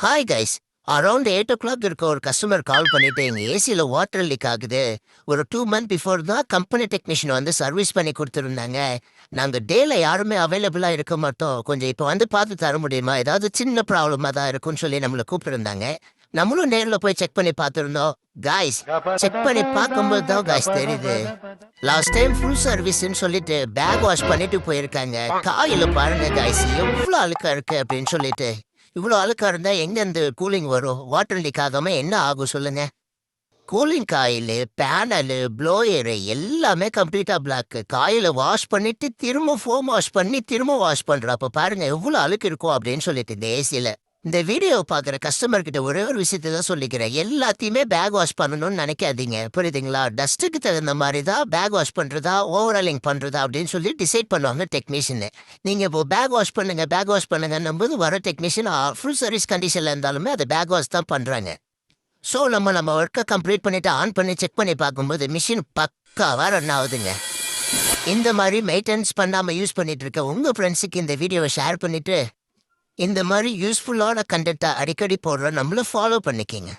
Hi guys. Around 8 o'clock இருக்க ஒரு customer கால் பண்ணிட்டு எங்க ஏசியில் வாட்டர் லீக் ஆகுது. ஒரு 2 month பிஃபோர் தான் கம்பெனி டெக்னீஷியன் வந்து சர்வீஸ் பண்ணி கொடுத்துருந்தாங்க. நாங்கள் டேல யாருமே அவைலபிளாக இருக்க மாட்டோம், கொஞ்சம் இப்போ வந்து பார்த்து தர முடியுமா, ஏதாவது சின்ன ப்ராப்ளமாக தான் இருக்கும்னு சொல்லி நம்மளை கூப்பிட்டுருந்தாங்க. நம்மளும் நேரில் போய் செக் பண்ணி பார்த்துருந்தோம். காய்ஸ், செக் பண்ணி பார்க்கும்போது தான் காய்ஸ் தெரியுது, லாஸ்ட் டைம் ஃபுல் சர்வீஸ்ன்னு சொல்லிட்டு பேக் வாஷ் பண்ணிட்டு போயிருக்காங்க. காயில் பாருங்க காய்ஸ், எவ்வளோ அழுக்கா இருக்கு அப்படின்னு சொல்லிட்டு. இவ்வளோ அழுக்கா இருந்தால் எங்கேருந்து கூலிங் வரும்? வாட்டர் லீக் ஆகாமல் என்ன ஆகும் சொல்லுங்க? கூலிங் காயில், பேனலு, ப்ளோயரு எல்லாமே கம்ப்ளீட்டாக பிளாக்கு. காயில் வாஷ் பண்ணிட்டு திரும்ப ஃபோம் வாஷ் பண்ணி திரும்ப வாஷ் பண்ணுறோம். அப்போ பாருங்க எவ்வளோ அழுக்கு இருக்கும் அப்படின்னு சொல்லிட்டு இந்த ஏசியில். இந்த வீடியோ பார்க்குற கஸ்டமர்கிட்ட ஒரே ஒரு விஷயத்தை தான் சொல்லிக்கிறேன், எல்லாத்தையுமே பேக் வாஷ் பண்ணணும்னு நினைக்காதீங்க, புரியுதுங்களா? டஸ்ட்டுக்கு தகுந்த மாதிரி தான் பேக் வாஷ் பண்ணுறதா ஓவராலிங் பண்ணுறதா அப்படின்னு சொல்லி டிசைட் பண்ணுவாங்க டெக்னீஷியனு. நீங்கள் இப்போ பேக் வாஷ் பண்ணுங்கன்னும் போது வர டெக்னீஷியன் ஃபுல் சர்வீஸ் கண்டிஷனில் இருந்தாலுமே அதை பேக் வாஷ் தான் பண்ணுறாங்க. ஸோ நம்ம ஒர்க்கை கம்ப்ளீட் பண்ணிவிட்டு ஆன் பண்ணி செக் பண்ணி பார்க்கும்போது மிஷின் பக்காவாக ரன் ஆகுதுங்க. இந்த மாதிரி மெயின்டெனன்ஸ் பண்ணாமல் யூஸ் பண்ணிட்டு இருக்க உங்கள் ஃப்ரெண்ட்ஸுக்கு இந்த வீடியோவை ஷேர் பண்ணிவிட்டு இந்த மாதிரி யூஸ்ஃபுல்லான கண்டென்ட்டை அடிக்கடி போடுற நம்மள ஃபாலோ பண்ணிக்கிங்க.